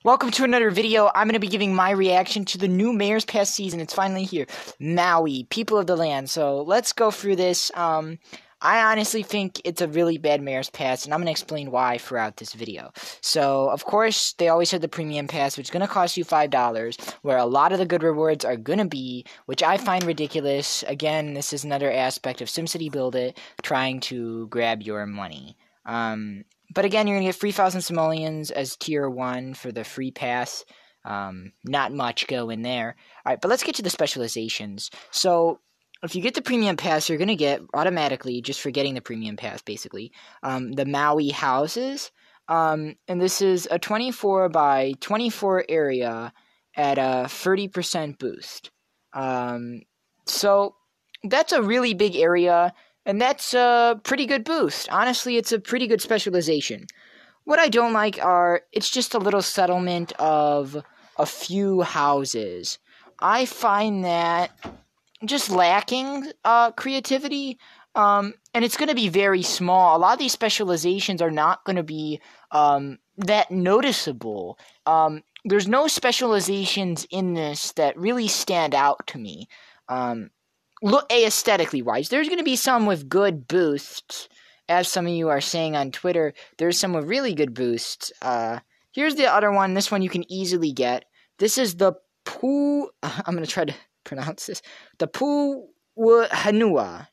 Welcome to another video. I'm going to be giving my reaction to the new Mayor's Pass season. It's finally here. Maui, people of the land. So let's go through this. I honestly think it's a really bad Mayor's Pass, and I'm going to explain why throughout this video. So, of course, they always have the Premium Pass, which is going to cost you $5, where a lot of the good rewards are going to be, which I find ridiculous. Again, this is another aspect of SimcityBuildit trying to grab your money. But again, you're going to get 3,000 simoleons as tier 1 for the free pass. Not much going there. Alright, but let's get to the specializations. So, if you get the premium pass, you're going to get automatically, just for getting the premium pass, basically, the Maui houses. And this is a 24 by 24 area at a 30% boost. So, that's a really big area. And that's a pretty good boost. Honestly, it's a pretty good specialization. What I don't like are, it's just a little settlement of a few houses. I find that just lacking creativity, and it's going to be very small. A lot of these specializations are not going to be that noticeable. There's no specializations in this that really stand out to me. Look, aesthetically wise, there's going to be some with good boosts, as some of you are saying on Twitter. There's some with really good boosts. Here's the other one. This one you can easily get. This is the I'm going to try to pronounce this. The Hanua,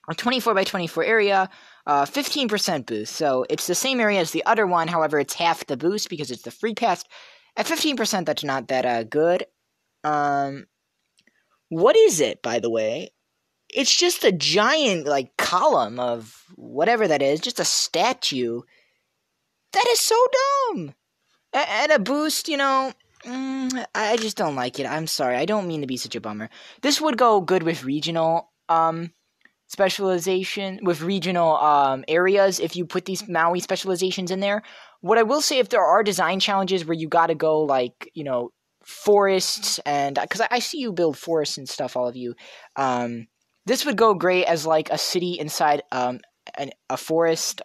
a 24 by 24 area, 15% boost. So it's the same area as the other one. However, it's half the boost because it's the free pass. At 15%, that's not that good. What is it, by the way? It's just a giant, column of whatever that is. Just a statue. That is so dumb. And a boost, I just don't like it. I'm sorry. I don't mean to be such a bummer. This would go good with regional, specialization, with regional, areas if you put these Maui specializations in there. What I will say, if there are design challenges where you gotta go, forests, and because I see you build forests and stuff, all of you. This would go great as a city inside a forest,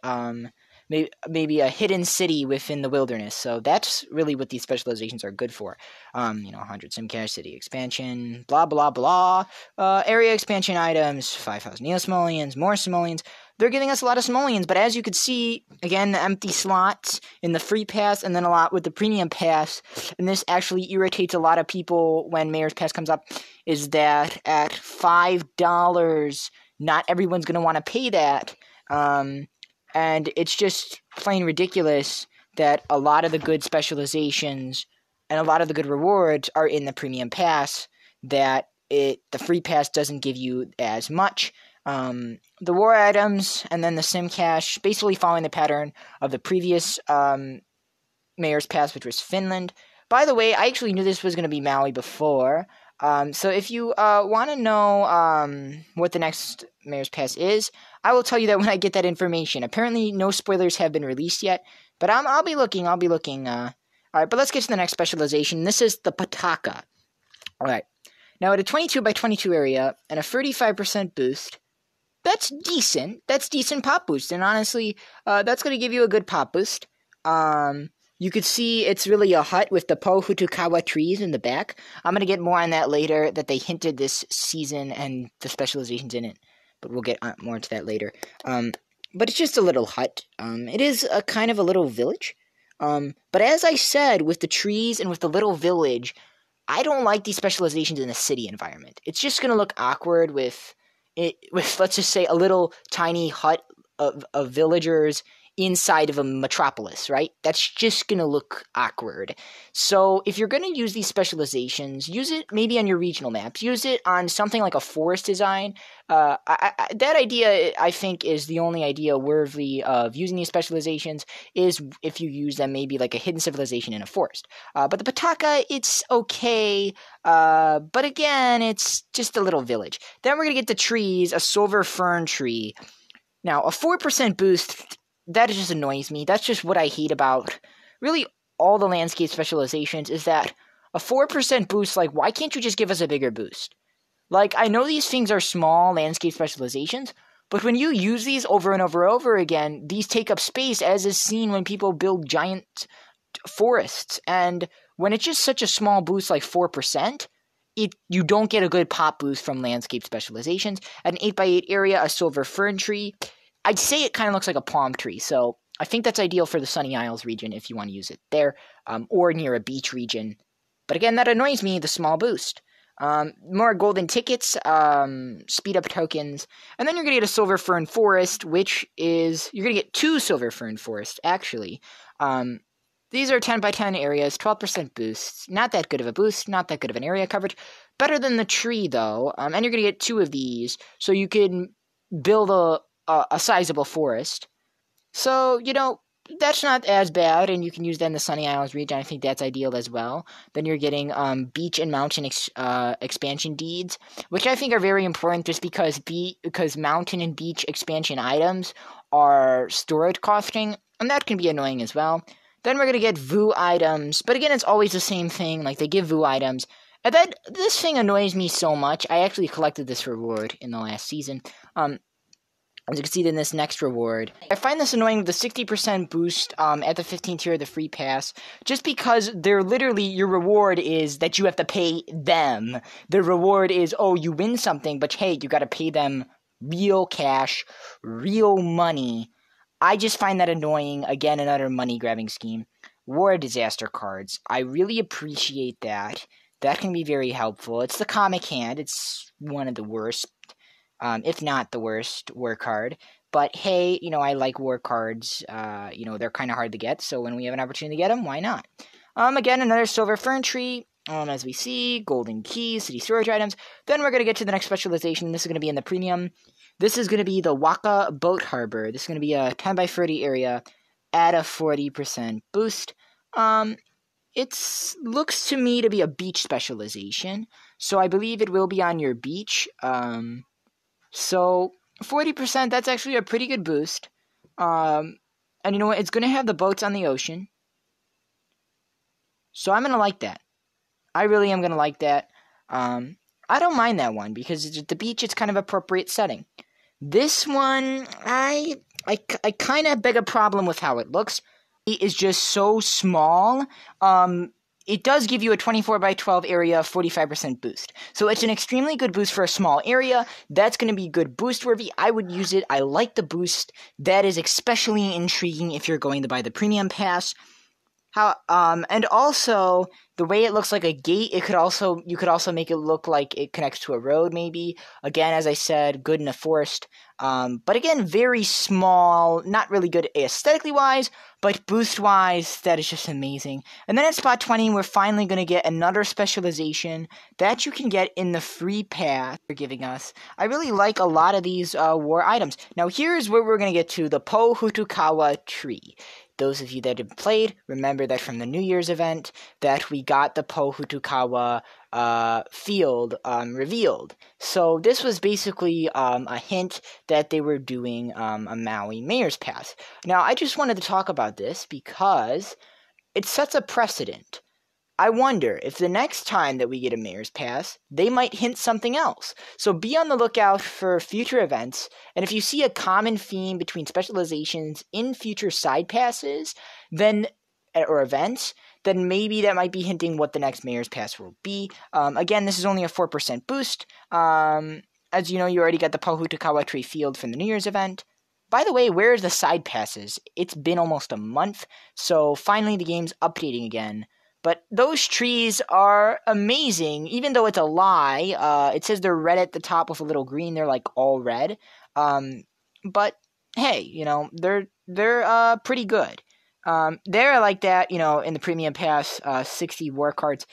maybe a hidden city within the wilderness. So that's really what these specializations are good for. 100 simcash, city expansion, blah blah blah. Area expansion items, 5,000 simoleons, more simoleons. They're giving us a lot of simoleons, but as you could see, again, the empty slots in the free pass, and then a lot with the premium pass, and this actually irritates a lot of people when Mayor's Pass comes up, is that at $5, not everyone's going to want to pay that, and it's just plain ridiculous that a lot of the good specializations and a lot of the good rewards are in the premium pass, that the free pass doesn't give you as much. The war items and then the simcash, basically following the pattern of the previous Mayor's Pass, which was Finland. By the way, I actually knew this was going to be Maui before. So if you want to know what the next Mayor's Pass is, I will tell you that when I get that information. Apparently, no spoilers have been released yet, but I'll be looking. All right, but let's get to the next specialization. This is the Pataka. All right. Now, at a 22 by 22 area and a 35% boost, that's decent. That's decent pop boost, and honestly, that's going to give you a good pop boost. You could see it's really a hut with the Pohutukawa trees in the back. I'm going to get more on that later, that they hinted this season and the specializations in it, but we'll get more into that later. But it's just a little hut. It is a kind of a little village. But as I said, with the trees and with the little village, I don't like these specializations in a city environment. It's just going to look awkward with let's just say a little tiny hut of villagers inside of a metropolis, right? That's just going to look awkward. So if you're going to use these specializations, use it maybe on your regional maps. Use it on something like a forest design. That idea, I think, is the only idea worthy of using these specializations, is if you use them maybe like a hidden civilization in a forest. But the Pataka, it's okay, but again, it's just a little village. Then we're going to get the trees, a silver fern tree. Now, a 4% boost, that just annoys me. That's just what I hate about really all the landscape specializations, is that a 4% boost, why can't you just give us a bigger boost? I know these things are small landscape specializations, but when you use these over and over again, these take up space, as is seen when people build giant forests. And when it's just such a small boost, like 4%, you don't get a good pop boost from landscape specializations. At an 8x8 area, a silver fern tree, I'd say it kind of looks like a palm tree. So I think that's ideal for the Sunny Isles region if you want to use it there, or near a beach region. But again, that annoys me, the small boost. More golden tickets, speed up tokens, and then you're going to get a silver fern forest, which is, you're going to get 2 silver fern forests, actually. These are 10x10 areas, 12% boosts. Not that good of a boost, not that good of an area coverage. Better than the tree, though, and you're going to get 2 of these, so you can build a sizable forest. So, that's not as bad, and you can use that in the Sunny Isles region. I think that's ideal as well. Then you're getting beach and mountain expansion deeds, which I think are very important just because mountain and beach expansion items are storage costing, and that can be annoying as well. Then we're going to get VOO items, but again, it's always the same thing. Like, they give VOO items, and then this thing annoys me so much. I actually collected this reward in the last season. As you can see in this next reward, I find this annoying with the 60% boost at the 15th tier of the free pass, just because they're literally, your reward is that you have to pay them. The reward is, oh, you win something, but hey, you gotta pay them real cash, real money. I just find that annoying. Again, another money-grabbing scheme. War disaster cards. I really appreciate that. That can be very helpful. It's the comic hand. It's one of the worst. If not the worst war card. But hey, I like war cards. They're kind of hard to get, so when we have an opportunity to get them, why not? Again, another silver fern tree. As we see, golden keys, city storage items. Then we're going to get to the next specialization. This is going to be in the premium. This is going to be the Waka boat harbor. This is going to be a 10x30 area at a 40% boost. It looks to me to be a beach specialization, so I believe it will be on your beach. So 40%, that's actually a pretty good boost. And you know what? It's going to have the boats on the ocean. So I'm going to like that. I really am going to like that. I don't mind that one because at the beach, it's kind of appropriate setting. This one, I kind of beg a problem with how it looks. It is just so small. It does give you a 24x12 area, 45% boost. So it's an extremely good boost for a small area. That's going to be good boost worthy. I would use it. I like the boost. That is especially intriguing if you're going to buy the premium pass. And also the way it looks like a gate, you could also make it look like it connects to a road maybe. Again, as I said, good in a forest. But again, very small, not really good aesthetically wise, but boost wise, that is just amazing. And then at spot 20, we're finally going to get another specialization that you can get in the free pass they're giving us. I really like a lot of these war items. Now here's where we're going to get to, the Po Hutukawa tree. Those of you that have played, remember that from the New Year's event, that we got the Po Hutukawa field revealed. So this was basically a hint that they were doing a Maui Mayor's Pass. Now, I just wanted to talk about this because it sets a precedent. I wonder if the next time that we get a Mayor's Pass, they might hint something else. So be on the lookout for future events, and if you see a common theme between specializations in future side passes, or events, then maybe that might be hinting what the next Mayor's Pass will be. Again, this is only a 4% boost. As you know, you already got the Po Hutukawa tree field from the New Year's event. By the way, where are the side passes? It's been almost a month, so finally the game's updating again. But those trees are amazing, even though it's a lie. It says they're red at the top with a little green. They're like all red. But hey, they're pretty good. They're like that, in the premium pass, 60 war cards.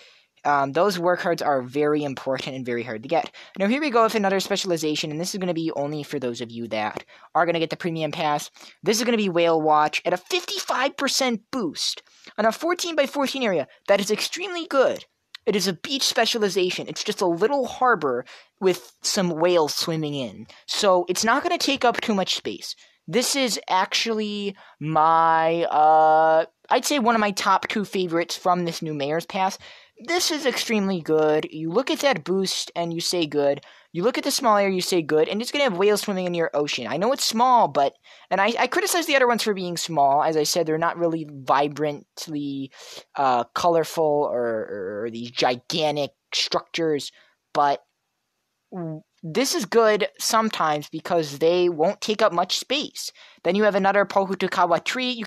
Those war cards are very important and very hard to get. Now here we go with another specialization, and this is going to be only for those of you that are going to get the premium pass. This is going to be Whale Watch at a 55% boost on a 14x14 area. That is extremely good. It is a beach specialization. It's just a little harbor with some whales swimming in. So it's not going to take up too much space. This is actually my, I'd say one of my top 2 favorites from this new Mayor's Pass. This is extremely good. You look at that boost and you say good. You look at the small area, you say good, and it's going to have whales swimming in your ocean. I know it's small, but... And I criticize the other ones for being small. As I said, they're not really vibrantly colorful or these gigantic structures. But this is good sometimes because they won't take up much space. Then you have another Pohutukawa tree.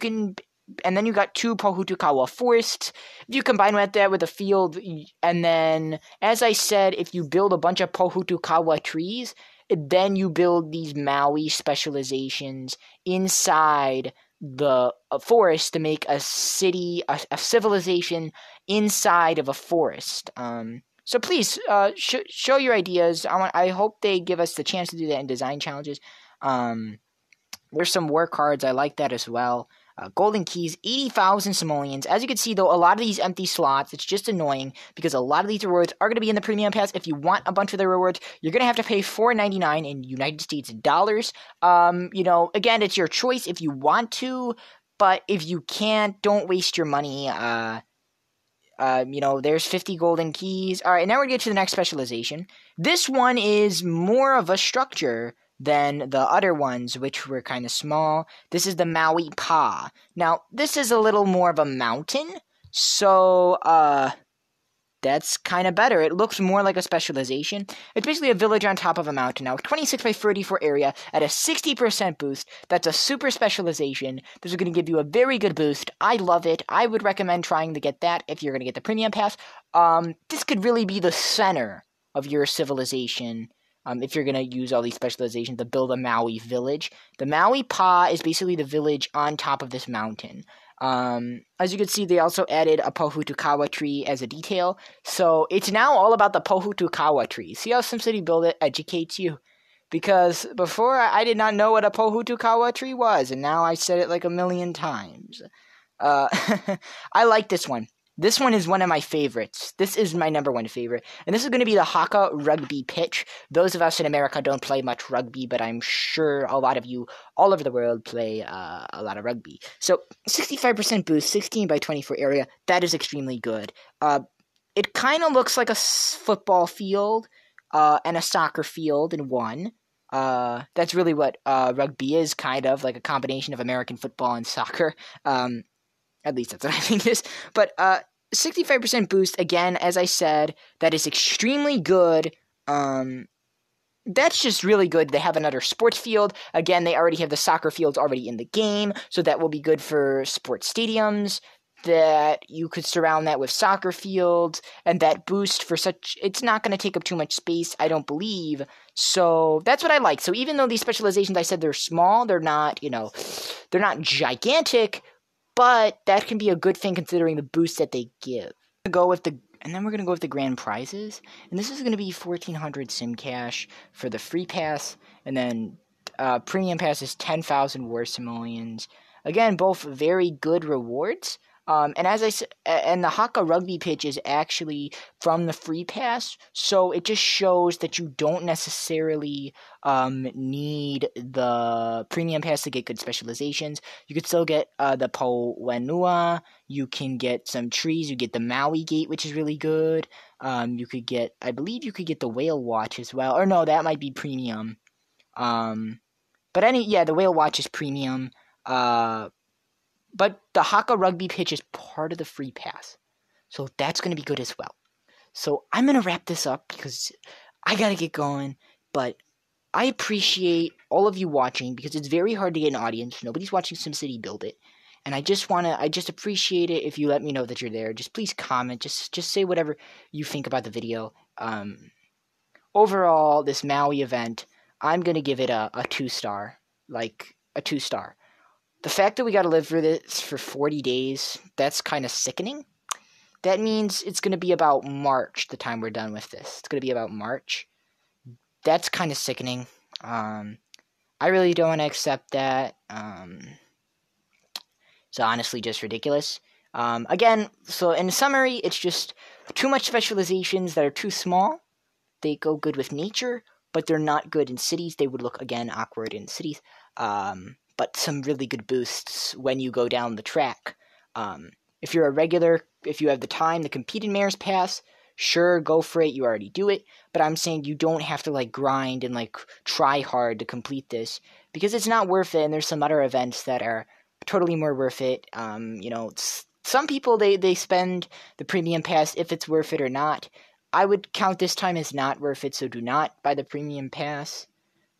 And then you got 2 Pohutukawa forests. If you combine that with a field, and then, as I said, if you build a bunch of Pohutukawa trees, then you build these Maui specializations inside the forest to make a city, a civilization inside of a forest. So please, show your ideas. I hope they give us the chance to do that in design challenges. There's some work cards. I like that as well. Golden keys, 80,000 simoleons. As you can see, though, a lot of these empty slots, it's just annoying because a lot of these rewards are going to be in the premium pass. If you want a bunch of the rewards, you're going to have to pay $4.99 in United States dollars. Again, it's your choice if you want to, but if you can't, don't waste your money. There's 50 golden keys. All right, now we're going to get to the next specialization. This one is more of a structure than the other ones, which were kind of small. This is the Maui Paw. Now, this is a little more of a mountain, so, that's kind of better. It looks more like a specialization. It's basically a village on top of a mountain. Now, 26 by 34 area at a 60% boost. That's a super specialization. This is going to give you a very good boost. I love it. I would recommend trying to get that if you're going to get the premium pass. This could really be the center of your civilization. If you're going to use all these specializations to build a Maui village. The Maui Paw is basically the village on top of this mountain. As you can see, they also added a Pohutukawa tree as a detail. So it's now all about the Pohutukawa tree. See how SimCity Buildit educates you? Because before, I did not know what a Pohutukawa tree was, and now I said it like a million times. I like this one. This one is one of my favorites. This is my number 1 favorite. And this is going to be the Hakka Rugby pitch. Those of us in America don't play much rugby, but I'm sure a lot of you all over the world play a lot of rugby. So 65% boost, 16 by 24 area. That is extremely good. It kind of looks like a football field and a soccer field in one. That's really what rugby is, kind of, like a combination of American football and soccer. At least that's what I think it is. But 65% boost, again, as I said, that is extremely good. That's just really good. They have another sports field. Again, they already have the soccer fields already in the game, so that will be good for sports stadiums. That you could surround that with soccer fields, and that boost for it's not going to take up too much space, I don't believe. So that's what I like. So even though these specializations, I said they're small, they're not gigantic, but that can be a good thing considering the boost that they give. And then we're going to go with the grand prizes. And this is going to be 1,400 SimCash for the free pass. And then premium pass is 10,000 war simoleons. Again, both very good rewards. And as I said, and the Hakka rugby pitch is actually from the free pass, so it just shows that you don't necessarily need the premium pass to get good specializations. You could still get the Powenua. You can get some trees. You get the Maui Gate, which is really good. I believe you could get the Whale Watch as well. Or no, that might be premium. The Whale Watch is premium. But the Hakka rugby pitch is part of the free pass. So that's going to be good as well. So I'm going to wrap this up because I got to get going. But I appreciate all of you watching because it's very hard to get an audience. Nobody's watching SimCity Buildit. And I just appreciate it if you let me know that you're there. Just please comment. Just say whatever you think about the video. Overall, this Maui event, I'm going to give it a 2-star. Like, a 2-star. The fact that we got to live through this for 40 days, that's kind of sickening. That means it's going to be about March, the time we're done with this. It's going to be about March. That's kind of sickening. I really don't want to accept that. It's honestly just ridiculous. Again, so in summary, it's just too much specializations that are too small. They go good with nature, but they're not good in cities. They would look, again, awkward in cities. But some really good boosts when you go down the track. If you have the time to compete in Mayor's Pass, sure, go for it. You already do it. But I'm saying you don't have to like grind and like try hard to complete this because it's not worth it. And there's some other events that are totally more worth it. Some people they spend the premium pass if it's worth it or not. I would count this time as not worth it, so do not buy the premium pass.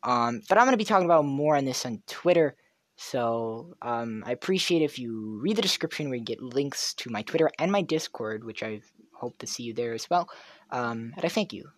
But I'm going to be talking about more on this on Twitter. So I appreciate if you read the description where you get links to my Twitter and my Discord, which I hope to see you there as well. And I thank you.